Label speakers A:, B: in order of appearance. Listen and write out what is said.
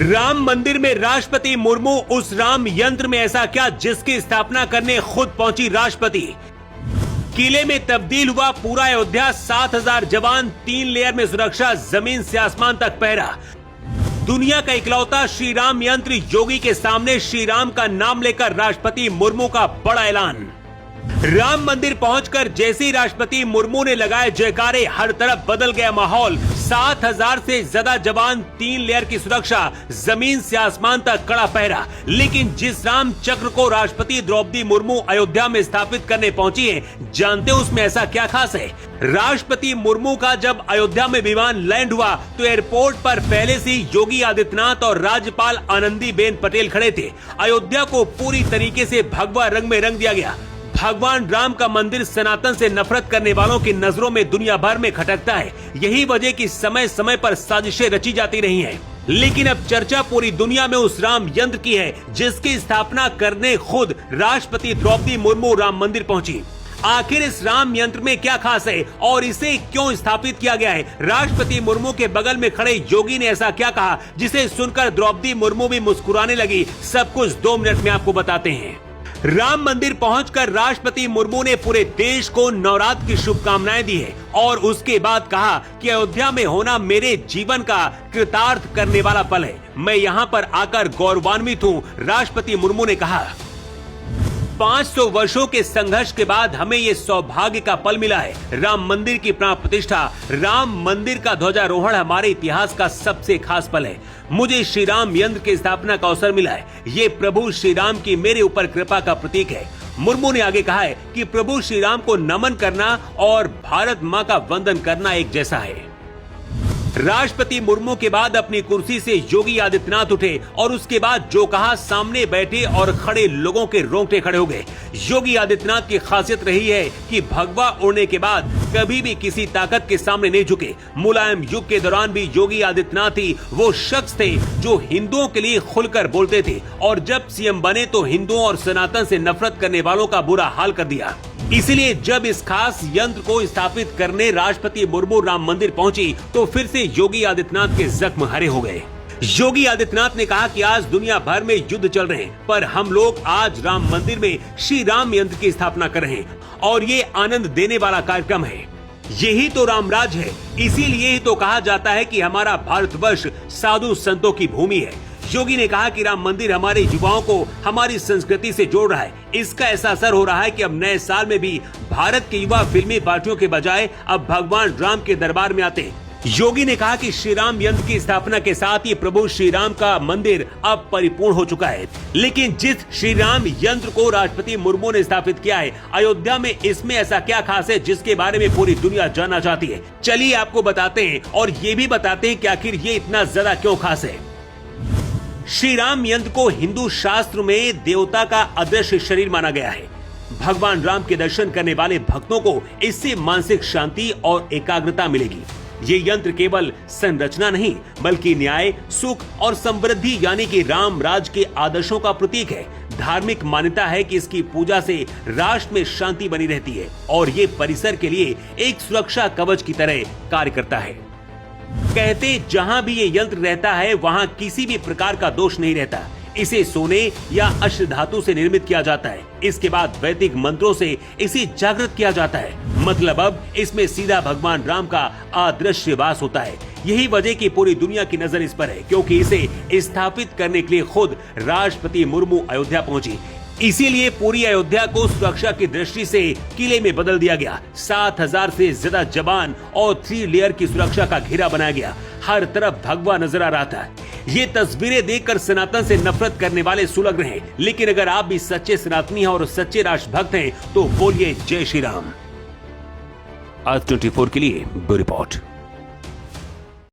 A: राम मंदिर में राष्ट्रपति मुर्मू, उस राम यंत्र में ऐसा क्या जिसकी स्थापना करने खुद पहुंची राष्ट्रपति। किले में तब्दील हुआ पूरा अयोध्या, 7,000 जवान, 3 लेयर में सुरक्षा, जमीन से आसमान तक पहरा। दुनिया का इकलौता श्री राम यंत्र, योगी के सामने श्री राम का नाम लेकर राष्ट्रपति मुर्मू का बड़ा ऐलान। राम मंदिर पहुंचकर जैसे ही राष्ट्रपति मुर्मू ने लगाए जयकारे, हर तरफ बदल गया माहौल। 7,000 से ज्यादा जवान, 3 लेयर की सुरक्षा, जमीन से आसमान तक कड़ा पहरा। लेकिन जिस राम चक्र को राष्ट्रपति द्रौपदी मुर्मू अयोध्या में स्थापित करने पहुंची है, जानते हो उसमें ऐसा क्या खास है। राष्ट्रपति मुर्मू का जब अयोध्या में विमान लैंड हुआ तो एयरपोर्ट पर पहले से योगी आदित्यनाथ और राज्यपाल आनंदीबेन पटेल खड़े थे। अयोध्या को पूरी तरीके से भगवा रंग में रंग दिया गया। भगवान राम का मंदिर सनातन से नफरत करने वालों की नजरों में दुनिया भर में खटकता है। यही वजह कि समय समय पर साजिशें रची जाती रही हैं। लेकिन अब चर्चा पूरी दुनिया में उस राम यंत्र की है जिसकी स्थापना करने खुद राष्ट्रपति द्रौपदी मुर्मू राम मंदिर पहुंची। आखिर इस राम यंत्र में क्या खास है और इसे क्यों स्थापित किया गया है। राष्ट्रपति मुर्मू के बगल में खड़े योगी ने ऐसा क्या कहा जिसे सुनकर द्रौपदी मुर्मू भी मुस्कुराने लगी। सब कुछ 2 मिनट में आपको बताते हैं। राम मंदिर पहुंचकर राष्ट्रपति मुर्मू ने पूरे देश को नवरात्र की शुभकामनाएं दी है और उसके बाद कहा कि अयोध्या में होना मेरे जीवन का कृतार्थ करने वाला पल है। मैं यहां पर आकर गौरवान्वित हूं, राष्ट्रपति मुर्मू ने कहा। 500 वर्षों के संघर्ष के बाद हमें ये सौभाग्य का पल मिला है। राम मंदिर की प्राण प्रतिष्ठा, राम मंदिर का ध्वजारोहण हमारे इतिहास का सबसे खास पल है। मुझे श्री राम यंत्र की स्थापना का अवसर मिला है। ये प्रभु श्री राम की मेरे ऊपर कृपा का प्रतीक है। मुर्मू ने आगे कहा है कि प्रभु श्री राम को नमन करना और भारत माँ का वंदन करना एक जैसा है। राष्ट्रपति मुर्मू के बाद अपनी कुर्सी से योगी आदित्यनाथ उठे और उसके बाद जो कहा, सामने बैठे और खड़े लोगों के रोंगटे खड़े हो गए। योगी आदित्यनाथ की खासियत रही है कि भगवा उड़ने के बाद कभी भी किसी ताकत के सामने नहीं झुके। मुलायम युग के दौरान भी योगी आदित्यनाथ ही वो शख्स थे जो हिंदुओं के लिए खुलकर बोलते थे और जब सीएम बने तो हिंदुओं और सनातन से नफरत करने वालों का बुरा हाल कर दिया। इसलिए जब इस खास यंत्र को स्थापित करने राष्ट्रपति मुर्मू राम मंदिर पहुंची तो फिर से योगी आदित्यनाथ के जख्म हरे हो गए। योगी आदित्यनाथ ने कहा कि आज दुनिया भर में युद्ध चल रहे हैं, पर हम लोग आज राम मंदिर में श्री राम यंत्र की स्थापना कर रहे हैं और ये आनंद देने वाला कार्यक्रम है। यही तो रामराज है। इसीलिए ही तो कहा जाता है कि हमारा भारतवर्ष साधु संतों की भूमि है। योगी ने कहा कि राम मंदिर हमारे युवाओं को हमारी संस्कृति से जोड़ रहा है। इसका ऐसा असर हो रहा है कि अब नए साल में भी भारत के युवा फिल्मी पार्टियों के बजाय अब भगवान राम के दरबार में आते हैं। योगी ने कहा कि श्री राम यंत्र की स्थापना के साथ ही प्रभु श्री राम का मंदिर अब परिपूर्ण हो चुका है। लेकिन जिस श्री राम यंत्र को राष्ट्रपति मुर्मू ने स्थापित किया है अयोध्या में, इसमें ऐसा क्या खास है जिसके बारे में पूरी दुनिया जानना चाहती है। चलिए आपको बताते हैं और ये भी बताते हैं कि आखिर ये इतना ज्यादा क्यों खास है। श्री राम यंत्र को हिंदू शास्त्र में देवता का अदृश्य शरीर माना गया है। भगवान राम के दर्शन करने वाले भक्तों को इससे मानसिक शांति और एकाग्रता मिलेगी। ये यंत्र केवल संरचना नहीं बल्कि न्याय, सुख और समृद्धि यानी कि राम राज के आदर्शों का प्रतीक है। धार्मिक मान्यता है कि इसकी पूजा से राष्ट्र में शांति बनी रहती है और ये परिसर के लिए एक सुरक्षा कवच की तरह कार्य करता है। कहते जहां भी ये यंत्र रहता है वहां किसी भी प्रकार का दोष नहीं रहता। इसे सोने या अश्व धातु से निर्मित किया जाता है। इसके बाद वैदिक मंत्रों से इसे जागृत किया जाता है। मतलब अब इसमें सीधा भगवान राम का अदृश्य वास होता है। यही वजह की पूरी दुनिया की नजर इस पर है क्योंकि इसे स्थापित करने के लिए खुद राष्ट्रपति मुर्मू अयोध्या पहुंची। इसीलिए पूरी अयोध्या को सुरक्षा की दृष्टि से किले में बदल दिया गया। 7,000 से ज्यादा जवान और 3 लेयर की सुरक्षा का घेरा बनाया गया। हर तरफ भगवा नजर आ रहा था। ये तस्वीरें देखकर सनातन से नफरत करने वाले सुलग रहे हैं। लेकिन अगर आप भी सच्चे सनातनी हैं और सच्चे राष्ट्रभक्त हैं तो बोलिए जय श्री राम। आज 24 के लिए ब्यूरो रिपोर्ट।